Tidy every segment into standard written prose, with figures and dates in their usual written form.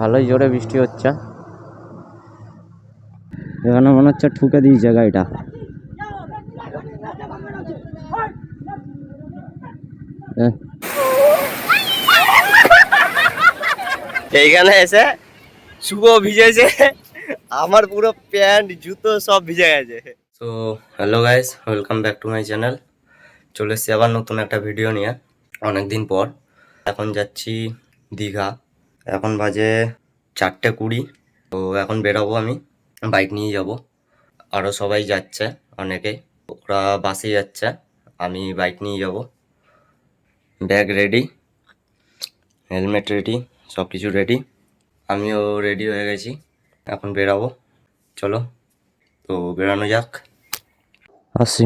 ভালোই জোরে বৃষ্টি হচ্ছে, এখানে মনে হচ্ছে ঠুকে দিয়েছে গাড়িটা। এইখানে এসে শুভ ভিজেছে, আমার পুরো প্যান্ট জুতো সব ভিজে গেছে। তো hello guys, welcome back to my channel. চলে এসেছি আবার নতুন একটা ভিডিও নিয়ে অনেকদিন পর। এখন যাচ্ছি দীঘা, এখন বাজে 4:20। তো এখন বেরোবো, আমি বাইক নিয়ে যাব। আরও সবাই যাচ্ছে, অনেকেই, ওরা বাসে যাচ্ছে, আমি বাইক নিয়ে যাব। ব্যাগ রেডি, হেলমেট রেডি, সব কিছু রেডি। আমিও রেডি হয়ে গেছি, এখন বেরাবো। চলো তো বেরানো যাক, আসি।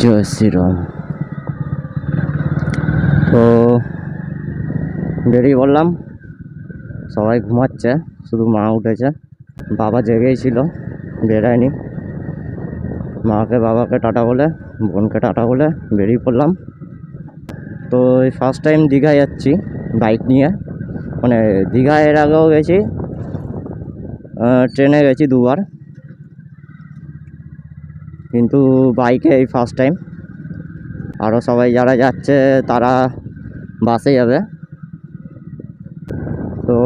জয় শ্রীরাম। তো বেরিয়ে বললাম, সবাই ঘুমাচ্ছে, শুধু মা উঠেছে, বাবা জেগেই ছিল, বেরায়নি। মাকে বাবাকে টাটা বলে, বোনকে টাটা বলে বেরিয়ে পড়লাম। তো এই ফার্স্ট টাইম দীঘায় যাচ্ছি বাইক নিয়ে। মানে দীঘায় এর আগেও গেছি, ট্রেনে গেছি 2বার, কিন্তু বাইকে এই ফার্স্ট টাইম। আরও সবাই যারা যাচ্ছে তারা বাসে যাবে। তো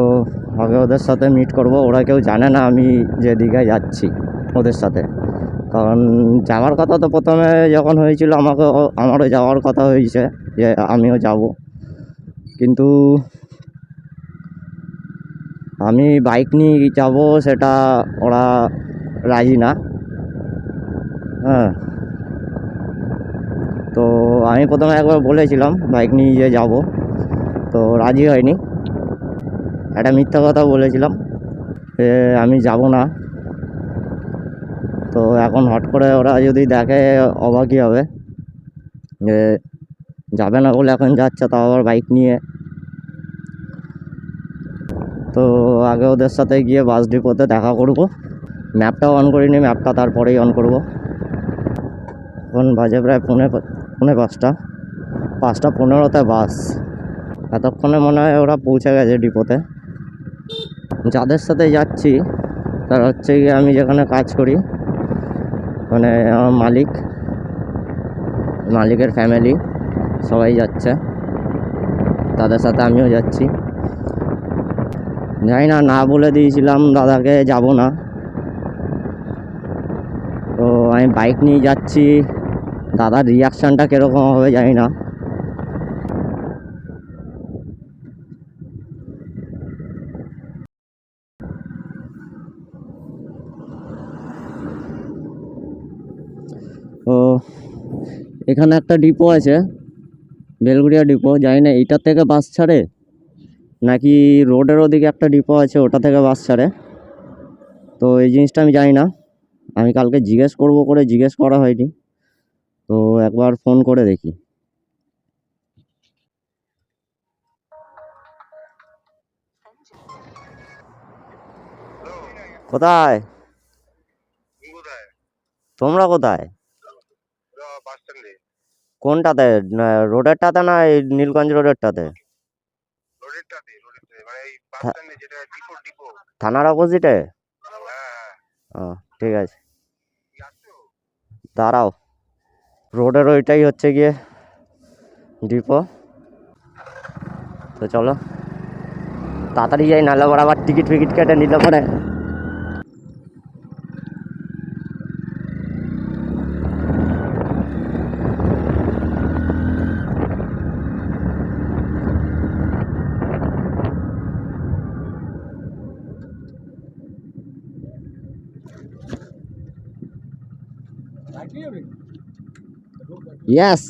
আগে ওদের সাথে মিট করব, ওরা কেউ জানে না আমি যে দীঘায় যাচ্ছি ওদের সাথে। কারণ যাওয়ার কথা তো প্রথমে যখন হয়েছিল আমারও যাওয়ার কথা হয়েছে যে আমিও যাব, কিন্তু আমি বাইক নিয়ে যাব সেটা ওরা রাজি না। হ্যাঁ, তো আমি প্রথমে একবার বলেছিলাম বাইক নিয়ে যে যাব, তো রাজি হয়নি, একটা মিথ্যা কথা বলেছিলাম যে আমি যাব না। তো এখন হট করে ওরা যদি দেখে অবাকই হবে যে যাবে না বলে এখন যাচ্ছে, তাও আবার বাইক নিয়ে। তো আগে ওদের সাথে গিয়ে বাস ডিপোতে দেখা করব। ম্যাপটাও অন করিনি, ম্যাপটা তারপরেই অন করব। এখন বাজে প্রায় পৌনে 5:15 বাস। এতক্ষণে মনে হয় ওরা পৌঁছে গেছে ডিপোতে। যাদের সাথে যাচ্ছি তারা হচ্ছে গিয়ে আমি যেখানে কাজ করি, মানে আমার মালিকের ফ্যামিলি সবাই যাচ্ছে, তাদের সাথে আমিও যাচ্ছি। জানি না, না বলে দিয়েছিলাম দাদাকে যাব না। তো আমি বাইক নিয়ে যাচ্ছি, দাদার রিয়াকশানটা কীরকম হবে জানি না। তো এখানে একটা ডিপো আছে, বেলগুড়িয়া ডিপো, জানি না এইটার থেকে বাস ছাড়ে নাকি রোডের ওদিকে একটা ডিপো আছে ওটা থেকে বাস ছাড়ে। তো এই জিনিসটা আমি জানি না, আমি কালকে জিজ্ঞেস করা হয়নি, তো একবার ফোন করে দেখি। কোথায় তোমরা, কোথায়? কোনটাতে, রোডেরটাতে না এই নীলগঞ্জ রোডেরটাতে? থানার অপোজিটে? ও ঠিক আছে, দাঁড়াও। রোডের ওইটাই হচ্ছে গিয়ে ডিপো। তো চলো তাড়াতাড়ি যাই, নাহলে আবার টিকিট ফিকিট কেটে নিলে পরে। Yes.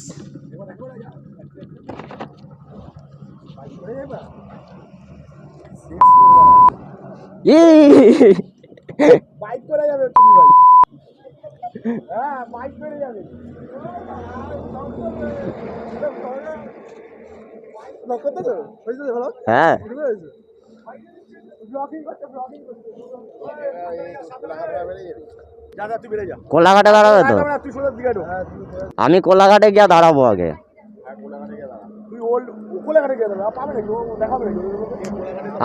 বাইক করে যাবে তুমি ভাই। হ্যাঁ বাইক করে যাবে। হ্যাঁ কোলাঘাটে দাঁড়াবে তো? আমি কোলাঘাটে গিয়ে দাঁড়াবো আগে।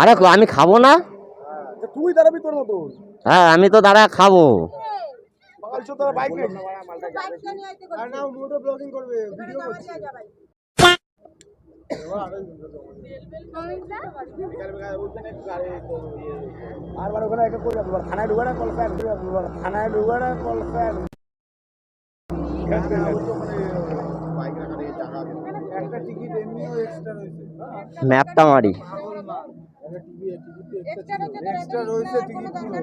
আরে আমি খাবো না? তুই দাঁড়াবি তোর মতো। হ্যাঁ আমি তো দাঁড়া খাবো। থানায় ঢুকে না কল ফ্যান, থানায় ঢুকে না কল ফ্যান। একটা টিকিট এমনিও এক্সট্রা রয়েছে। ম্যাপটা মারি। এক্সট্রা রয়েছে টিকিট ছিল।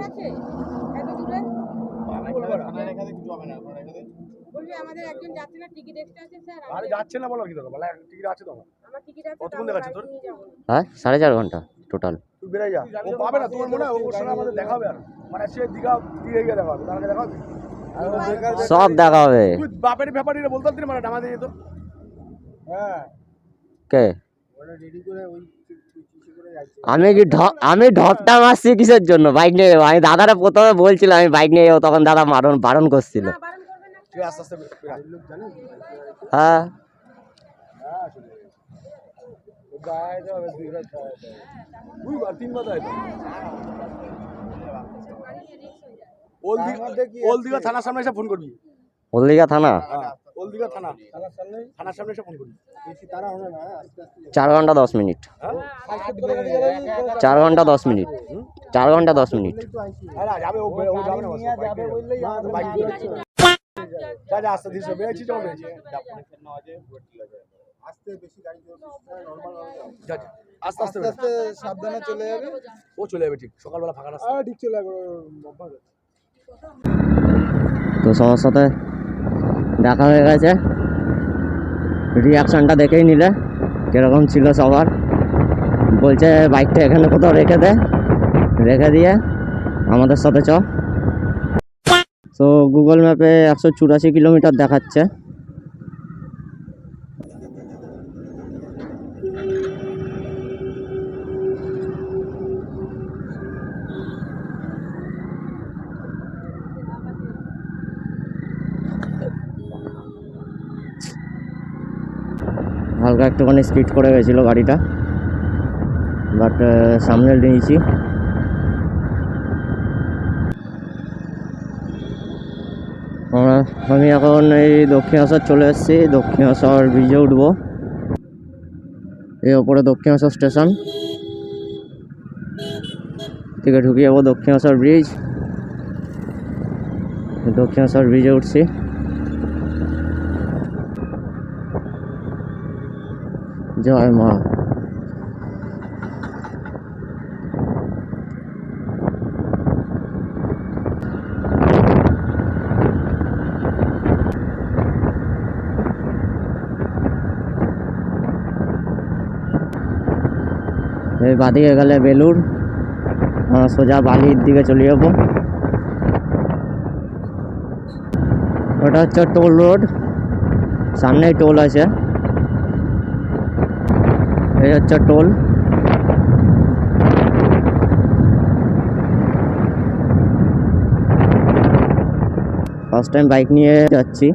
আমাদের একজন যাচ্ছে না, টিকিট এক্সট্রা আছে স্যার। আরে যাচ্ছে না বলো কি দরকার? বলে টিকিট আছে তো আমার। আমার টিকিট আছে। কতক্ষণ দেখাচ্ছে তোর? হ্যাঁ 4.5 ঘন্টা টোটাল। তুই বেরিয়ে যা। ও পাবে না, তোমার মনে হয় ওর সঙ্গে আমাদের দেখা হবে আর। মানে সে দীঘা দিয়ে গিয়ে দেখা হবে, তার আগে দেখা হবে। সব দেখা হবে। তুই বাপের ব্যাপারে বলতে পারতি না, মানে ডামা দিয়ে তো। হ্যাঁ কে? ওটা রেডি করে ওই করে যাচ্ছে। আমি ঢপটা মারছি কিসের জন্য? বাইক নিয়ে যাবো। আমি দাদারা প্রথমে বলছিলাম আমি বাইক নিয়ে যাবো, তখন দাদা বারণ করছিল। তুই আস্তে আস্তে লোক জানিস? হ্যাঁ হ্যাঁ আসলে গায়ে তো হবে দুইবার তিনবার যায় তো। ওলদিঘা থানার সামনে এসে ফোন করবি। হলদিঘা থানা ওলদিঘা থানার সামনে এসে ফোন করবি। বেশি তারা হবে না, আস্তে আস্তে 4 ঘন্টা 10 মিনিট। 4 ঘন্টা 10 মিনিট। 4 ঘন্টা 10 মিনিট। আরে যাবে ও যাবে না, যাবে বললেই বাইক যা যা আস্তে ধীরে বেরিয়েছি, চল বেরিয়েছি আস্তে, বেশি গাড়ি নরমাল যা আস্তে আস্তে আস্তে সাবধানে চলে যাবে। ও চলে যাবে ঠিক সকালবেলা ফাঁকা রাস্তা। ঠিক চলে যাবে। তো সবার সাথে দেখা হয়ে গেছে, রিয়াকশনটা দেখেই নিলে কিরকম ছিল সবার। বলছে বাইকটা এখানে কোথাও রেখে দিয়ে আমাদের সাথে চ। তো গুগল ম্যাপে 184 কিলোমিটার দেখাচ্ছে। হালকা একটুখানি স্পিড করে গেছিল গাড়িটা, বাট সামনে নিয়েছি। আমি এখন এই দক্ষিণেশ্বর চলে এসেছি। দক্ষিণেশ্বর ব্রিজে উঠবো। এই ওপরে দক্ষিণেশ্বর স্টেশন থেকে ঢুকে যাবো দক্ষিণেশ্বর ব্রিজ। দক্ষিণেশ্বর ব্রিজে উঠছি। জয় মা। এই বাদিকে গেলে বেলুর, সোজা বালির দিকে চলে যাবো। ওটা হচ্ছে টোল রোড, সামনেই টোল আছে। এই হচ্ছে টোল। ফার্স্ট টাইম বাইক নিয়ে যাচ্ছি।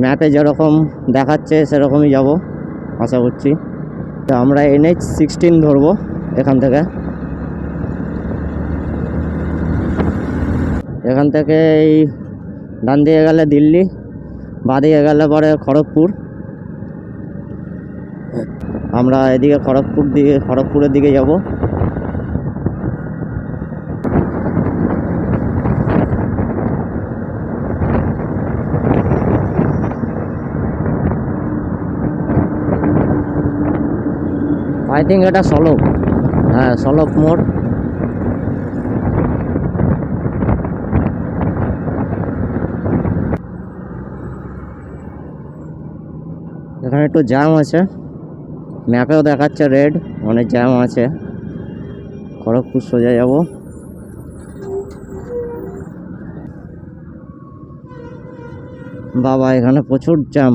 ম্যাপে যেরকম দেখাচ্ছে সেরকমই যাব আশা করছি। তো আমরা NH-16 ধরবো এখান থেকে। এখান থেকে এই ডান দিকে গেলে দিল্লি, বাঁ দিকে গেলে পরে খড়গপুর। আমরা এদিকে খড়গপুরের দিকে যাব। আই থিঙ্ক এটা সলক। হ্যাঁ সলক মোড়। এখানে একটু জ্যাম আছে, ম্যাপেও দেখাচ্ছে রেড, অনেক জ্যাম আছে। খড়গপুর সোজা যাব। বাবা এখানে প্রচুর জ্যাম।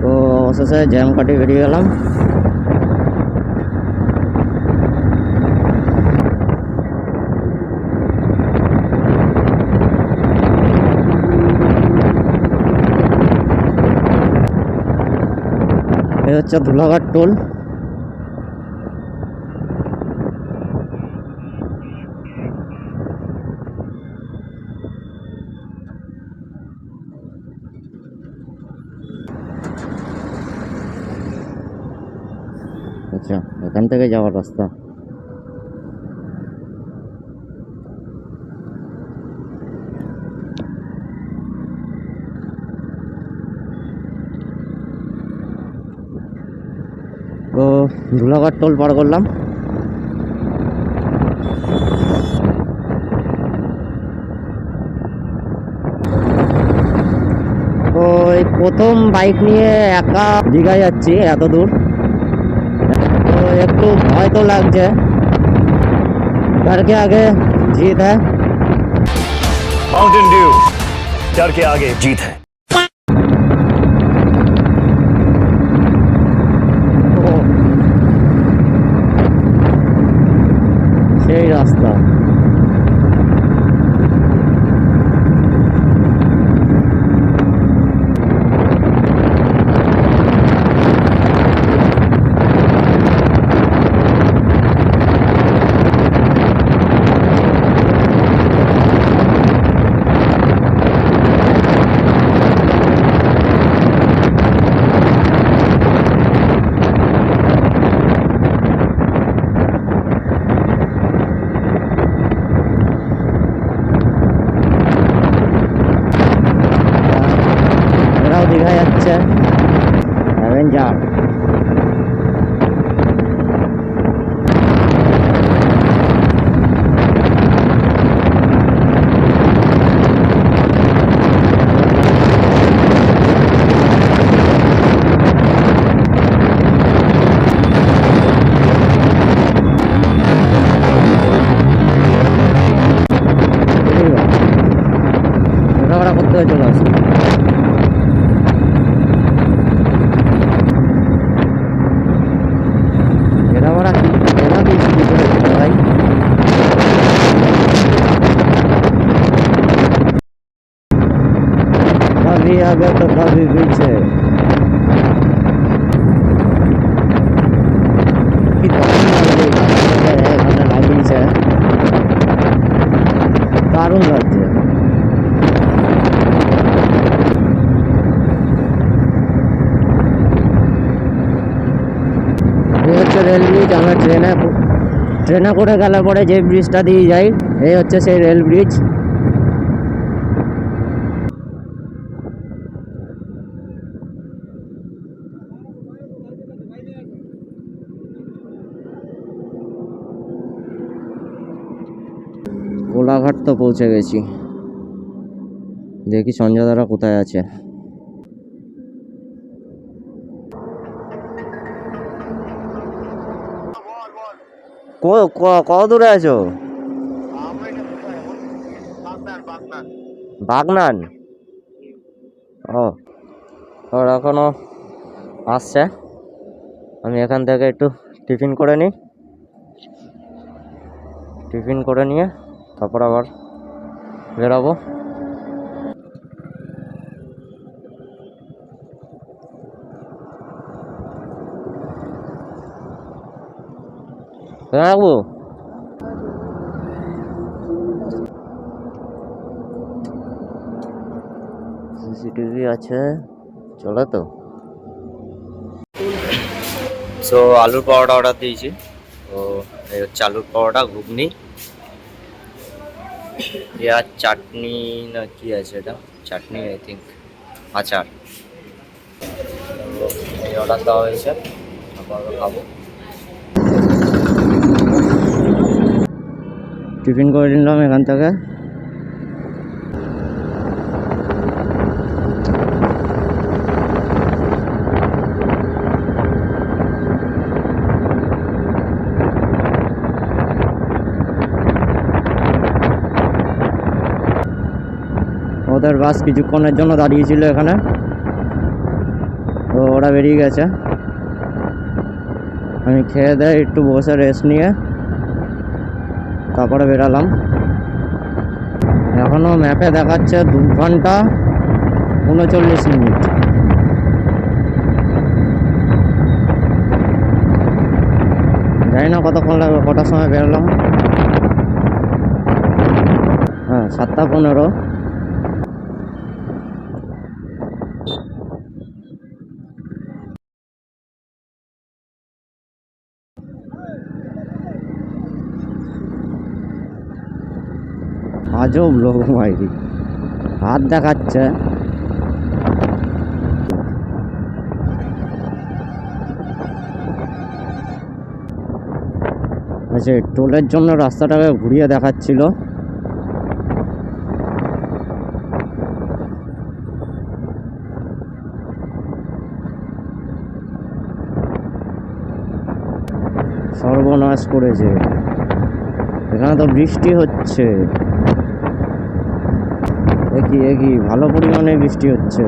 তো অবশেষে জ্যাম কাটিয়ে বেরিয়ে গেলাম। এই হচ্ছে ধুলাঘাট টোল। আচ্ছা, এখান থেকে যাওয়ার রাস্তা। তো ধুলাঘাট টোল পার করলাম। তো এই প্রথম বাইক নিয়ে একা দীঘা যাচ্ছি এত দূর, তো একটু ভয় তো লাগছে। करके आगे जीत है। माउंटेन ड्यू, डर के आगे जीत है। সেই রাস্তা। এরাও দীঘা যাচ্ছে, অ্যাভেঞ্জার। ঘোরাফেরা করতে হয়ে চলে আসছে। भाई कभी आगे तो कभी पीछे। दारुण লাগছে। Rail bridge. আমরা ট্রেনে করে গেলে পরে যে ব্রিজটা দিয়ে যাই, এই হচ্ছে সেই রেল ব্রিজ। কোলাঘাট তো পৌঁছে গেছি। দেখি সঞ্জয় দাদা কোথায় আছে। কত দূরে আছো? বাগনান। ও, ওর এখনো আসছে। আমি এখান থেকে একটু টিফিন করে নিই, টিফিন করে নিয়ে তারপর আবার বেরাবো। রাখবো। সিসিটিভি আছে, চলে তো। সো আলুর পরোটা অর্ডার দিয়েছি। তো এই হচ্ছে আলুর পরোটা, ঘুগনি, পেঁয়াজ চাটনি না কি আছে এটা, চাটনি আই থিঙ্ক, আচার। তো এই অর্ডার দেওয়া হয়েছে। তারপর খাবো। টিফিন করে নিলাম এখান থেকে। ওদের বাস কিছুক্ষণের জন্য দাঁড়িয়েছিল এখানে, তো ওরা বেরিয়ে গেছে। আমি খেয়ে দেয় একটু বসে রেস্ট নিয়ে তারপরে বেরালাম। এখনও ম্যাপে দেখাচ্ছে 2 ঘন্টা 39 মিনিট। জানি না কতক্ষণ লাগবে, কটার সময় বেরোলাম। হ্যাঁ, 7টা 15। আজব লোক মাইরি, হাত দেখাচ্ছে। আচ্ছা, টোলের জন্য রাস্তাটাকে ঘুরিয়ে দেখাচ্ছিল। সর্বনাশ করেছে, এখানে তো বৃষ্টি হচ্ছে। একই ভালো পরিমাণে বৃষ্টি হচ্ছে।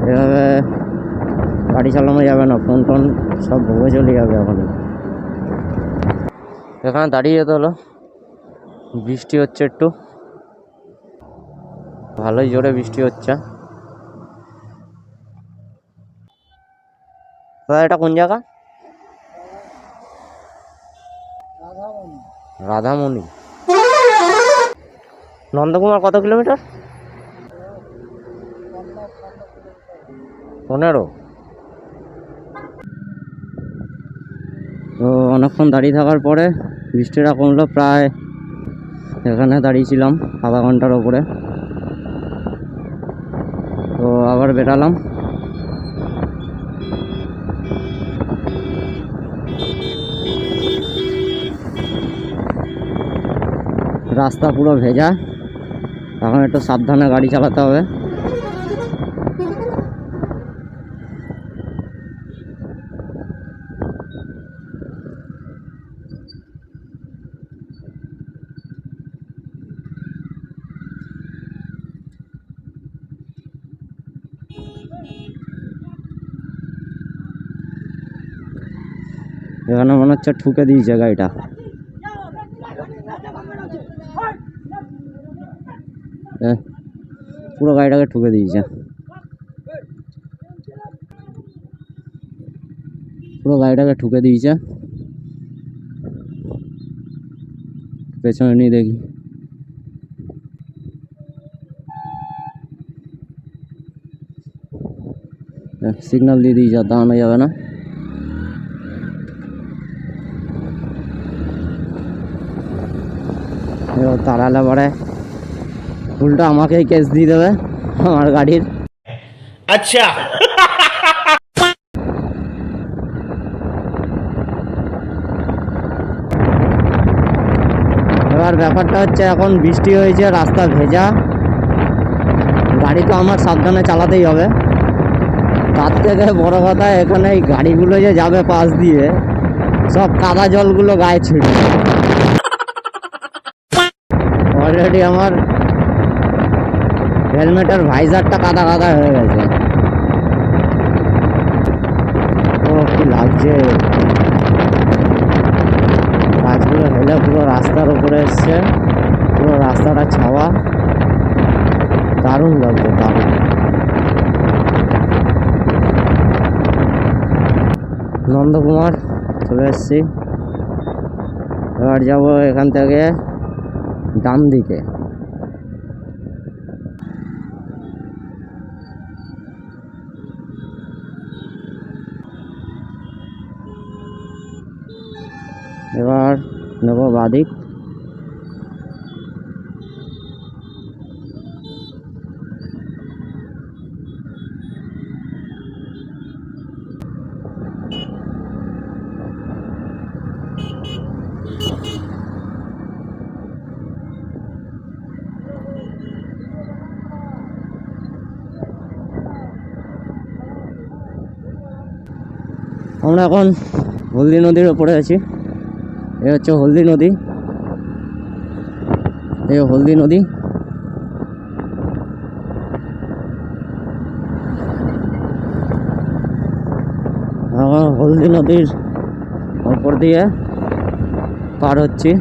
এভাবে গাড়ি চালানো যাবে না, ফোন টোন সব ভেঙে চলে যাবে। এখন এখানে দাঁড়িয়ে যেতে হলো, বৃষ্টি হচ্ছে একটু, ভালোই জোরে বৃষ্টি হচ্ছে। দাদা এটা কোন জায়গা? রাধামণি। নন্দকুমার কত কিলোমিটার? 15। তো অনেকক্ষণ দাঁড়িয়ে থাকার পরে বৃষ্টিটা কমলো। প্রায় এখানে দাঁড়িয়েছিলাম আধা ঘন্টার ওপরে। তো আবার বেরালাম। রাস্তা পুরো ভেজা, এখন একটু সাবধানে গাড়ি চালাতে হবে। এখানে মনে হচ্ছে ঠুকে দিয়েছে গাড়িটা। পুরো গাড়িটাকে ঠুকে দিয়েছে, পেছনে নিয়ে দেখি। সিগন্যাল দিয়ে দিয়েছে, দাঁড়ানো যাবে না। এবার তাড়ালে পরে উল্টো আমাকেই কেস দিয়ে দেবে আমার গাড়ির। अच्छा এবার ব্যাপারটা হচ্ছে, এখন বৃষ্টি হয়েছে, রাস্তা ভেজা, গাড়ি তো আমার সাবধানে চালাতেই হবে। তার থেকে বড় কথা, এখানে এই গাড়িগুলো যে যাবে পাশ দিয়ে, সব কাদা জলগুলো গায়ে ছিড়বে। অলরেডি আমার হেলমেটের ভাইজারটা কাদা কাদা হয়ে গেছে। ও কি লাগছে, গাছগুলো হেলে পুরো রাস্তার উপরে এসছে, পুরো রাস্তাটা ছাওয়া, দারুণ লাগছে, দারুণ। নন্দকুমার চলে এসছি। এবার যাব এখান থেকে ডান দিকে। এবার নেব বাদিক। আমরা এখন হলদি নদীর ওপরে আছি। এই হচ্ছে হলদি নদী, এই হলদি নদী। হলদি নদীর ওপর দিয়ে পার হচ্ছি।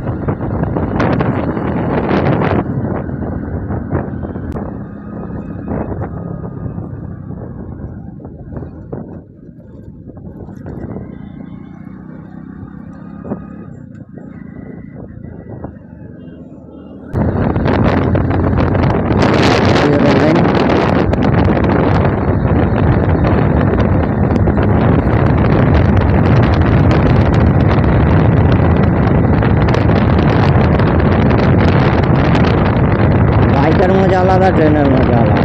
বাইকের মজা আলাদা, ট্রেনের মজা আলাদা।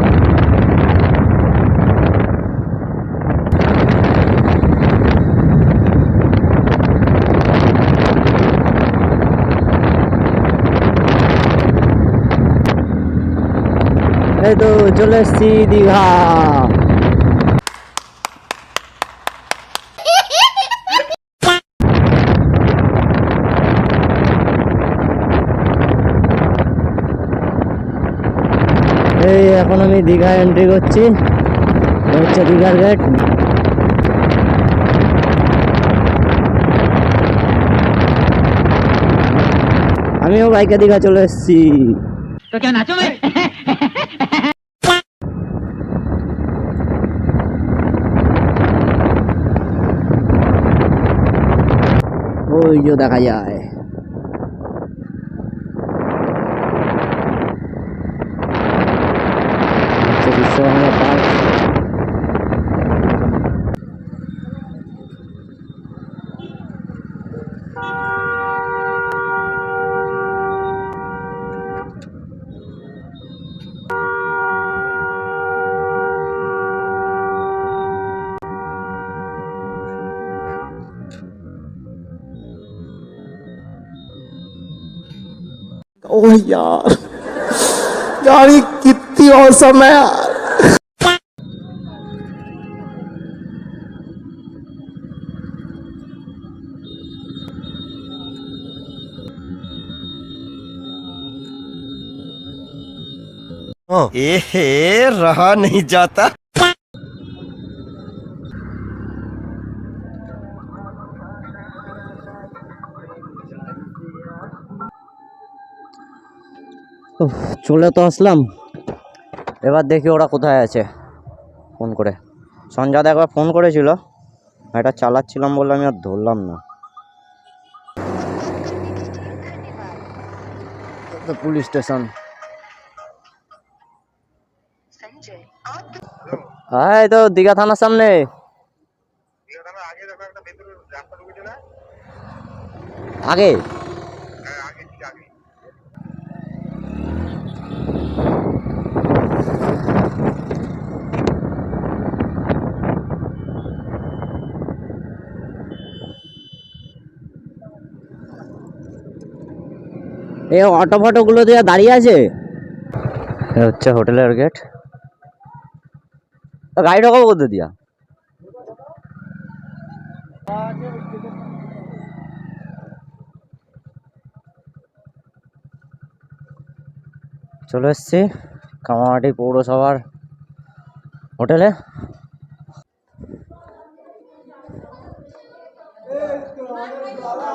এই তো চলে এসছি দীঘা। এই এখন আমি দীঘা এন্ট্রি করছি। এই হচ্ছে দীঘার গেট। আমিও বাইকে দীঘা চলে এসেছি। তো কেন নাচো? ওই যে দেখা যায় বিশ্বকর্মা পার্ক। ओह यार यार ये कितनी औसम है यार। ए रहा नहीं जाता। চলে তো আসলাম, এবার দেখি ওরা কোথায় আছে। ফোন করে সঞ্জাদ একবার ফোন করেছিল, এটা চালাচ্ছিলাম বলে আমি আর ধরলাম না। Police station. হ্যাঁ এই তো দীঘা থানার সামনে। আগে এই অটো ফটো গুলো দিয়ে দাঁড়িয়ে আছে। হচ্ছে হোটেলের গেট। গাড়ি ঢোকাবো কোথা দিয়া? চলে এসছি কামারহাটি পৌরসভার হোটেলে।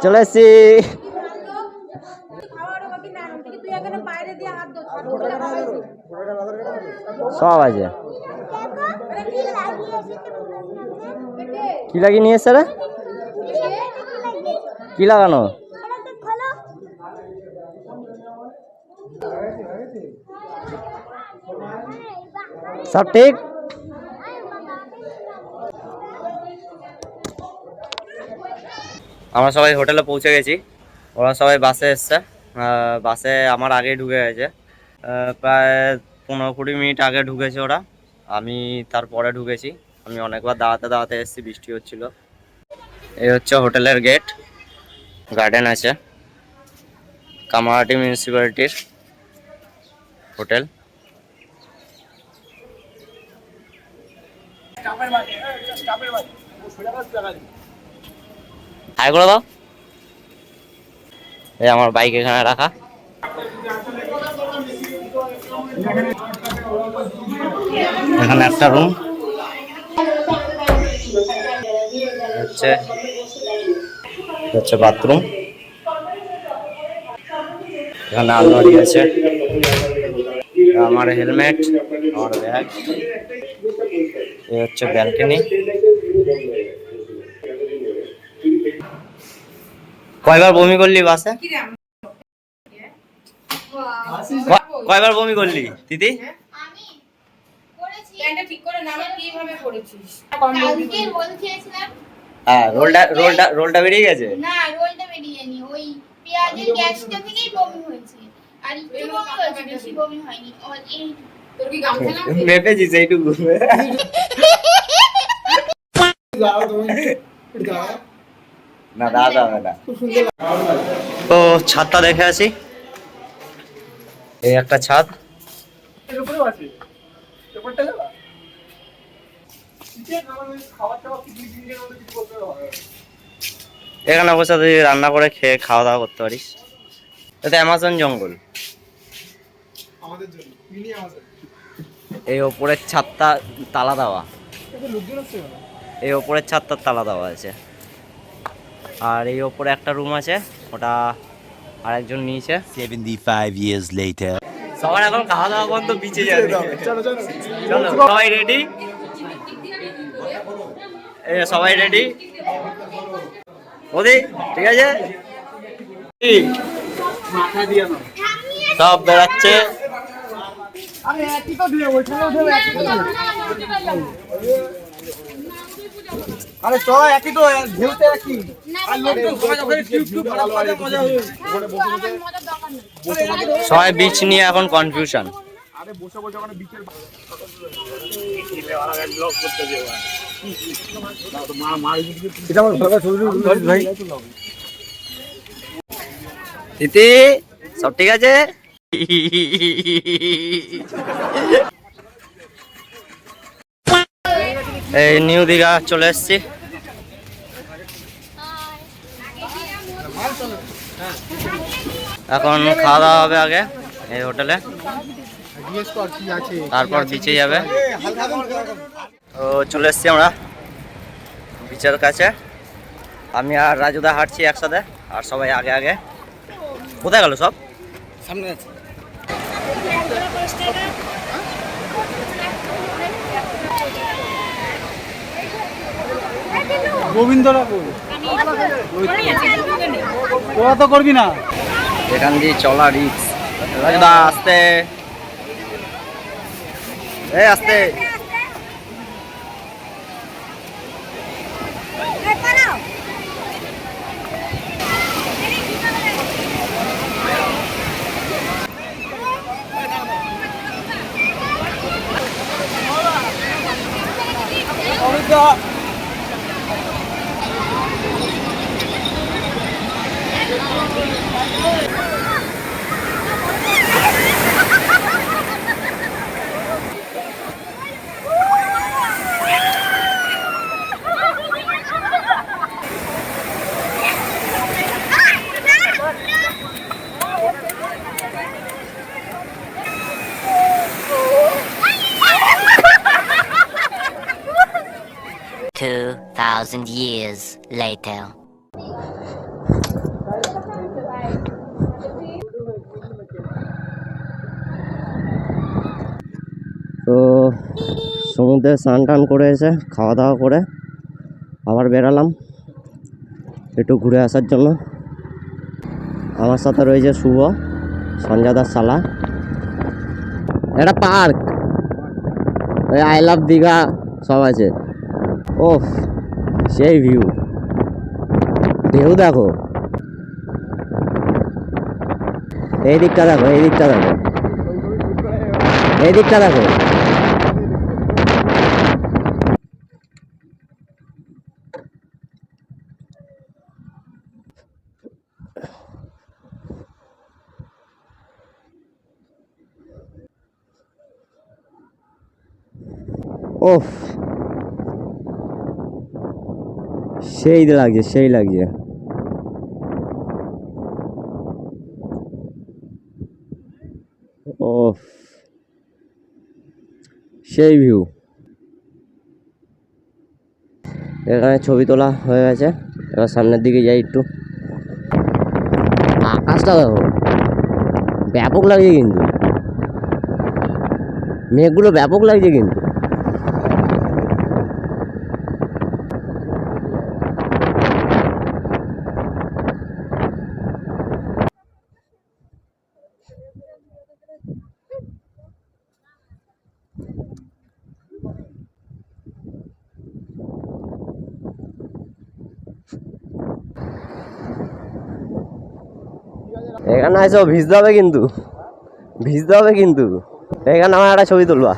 চলে এসছি। সব আছে। কি লাগিয়ে নিয়ে এসছে রে? কি লাগানো? সব ঠিক। আমরা সবাই হোটেলে পৌঁছে গেছি। ওরা সবাই বাসে এসছে। বাসে আমার আগে ঢুকে গেছে, প্রায় 15-20 মিনিট আগে ঢুকেছে ওরা। আমি তারপরে ঢুকেছি। আমি অনেকবার দাঁড়াতে দাঁড়াতে এসেছি, বৃষ্টি হচ্ছিল। এই হচ্ছে হোটেলের গেট, গার্ডেন আছে। কামারহাটি মিউনিসিপ্যালিটির হোটেল। হাই করে দাও। এই আমার বাইক এখানে রাখা। এখানে একটা রুম হচ্ছে বাথরুম। এখানে আলমারি আছে, আমার হেলমেট, আমার ব্যাগ। এই হচ্ছে ব্যালকনি। কয়বার বমি করলি বাসে? কয়বার বমি করলি দিদি? আমি করেছি। প্যান্টটা ঠিক করে নামা কিভাবে করেছিস? কালকে রোল খেয়েছিলাম। হ্যাঁ, রোলটা বেরিয়ে গেছে। না, রোলটা বেরিয়েনি। ওই পেঁয়াজের গ্যাসটা থেকেই বমি হয়েছে। আর একটু বমি হয়েছে, বেশি বমি হয়নি। আর এই তোর কি গামছা না? মেপেছিস এইটুকু? না দাদা হবে না। তো ছাদটা দেখে আসি। এই একটা ছাদ। এখানে বসে তুই রান্না করে খেয়ে খাওয়া দাওয়া করতে পারিস। এটা অ্যামাজন জঙ্গল। এই ওপরের ছাদটা তালা দেওয়া। এই ওপরের ছাদটা তালা দেওয়া আছে। আর এই ওপরে একটা রুম আছে, ওটা আরেকজন নিয়েছে। 75 years later. সবার এখন খাওয়া দাওয়া বন্ধ, বিচে যাবে। চলো সবাই রেডি? সবাই রেডি? ওদি ঠিক আছে, সব বেড়াচ্ছে। আরে চ একই তো ঢেউতে একই। আর লোকজন সবাই ওখানে টিউব খারাপ করে মজা হবে। সবাই বিচ নিয়ে এখন কনফিউশন। আরে বসে বসে ওখানে বিচের এটা আমার ভালো ছবি ভাই। দিদি সব ঠিক আছে? এই নিউ দীঘা চলে এসছি। এখন খাওয়া দাওয়া হবে আগে এই হোটেলে, তারপর বিচে যাবে। তো চলে এসছি আমরা বিচের কাছে। আমি আর রাজুদা হাঁটছি একসাথে, আর সবাই আগে আগে। কোথায় গেল সব? সামনে আছে। গোবিন্দরা বল, তোরা তো করবি না। এখান দিয়ে চলা রিক্স। রাজুদা আস্তে, এই আস্তে। $2,000 years later. তো সমুদ্রে স্নান টান করে এসে খাওয়া দাওয়া করে আবার বেরালাম একটু ঘুরে আসার জন্য। আমার সাথে রয়েছে শুভ, সঞ্জয়দার শালা। এটা পার্ক, আই লাভ দীঘা সব আছে। ওফ সেই ভিউ, ঢেউ দেখো। এই দিকটা দেখো, এই দিকটা দেখো, এই দিকটা দেখো। ওফ সেই লাগছে, সেই লাগছে। সেই ভিউ। এখানে ছবি তোলা হয়ে গেছে, এবার সামনের দিকে যাই একটু। আকাশটা দেখো, ব্যাপক লাগছে কিন্তু, মেঘগুলো ব্যাপক লাগছে কিন্তু। এখানে এসে ভিজতে হবে কিন্তু, ভিজতে হবে কিন্তু। এখানে আমার একটা ছবি তুলবা।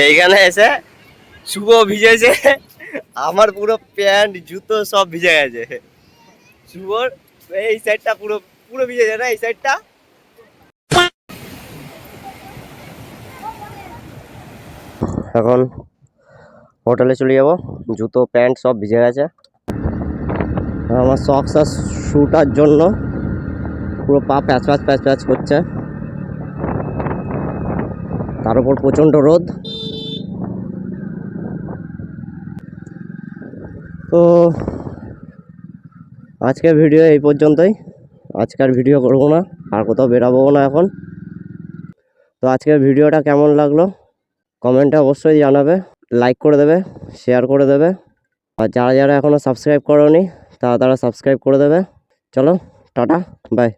এইখানে এসে শুভ ভিজেছে, আমার পুরো প্যান্ট জুতো সব ভিজে গেছে। শুভর এই সাইডটা পুরো পুরো ভিজেছে না, এই সাইডটা। এখন হোটেলে চলে যাব, জুতো প্যান্ট সব ভিজে গেছে। আমার সক্স আর শুটার জন্য পুরো পা প্যাচ প্যাচ প্যাচ প্যাচ করছে, তার উপর প্রচণ্ড রোদ। তো আজকের ভিডিও এই পর্যন্তই, আজকের ভিডিও করব না, আর কোথাও বেরাবো না এখন। তো আজকের ভিডিওটা কেমন লাগলো কমেন্টে অবশ্যই জানাবে, লাইক করে দেবে, শেয়ার করে দেবে, আর যারা যারা এখনও সাবস্ক্রাইব করোনি তারা সাবস্ক্রাইব করে দেবে। চলো টাটা, বাই।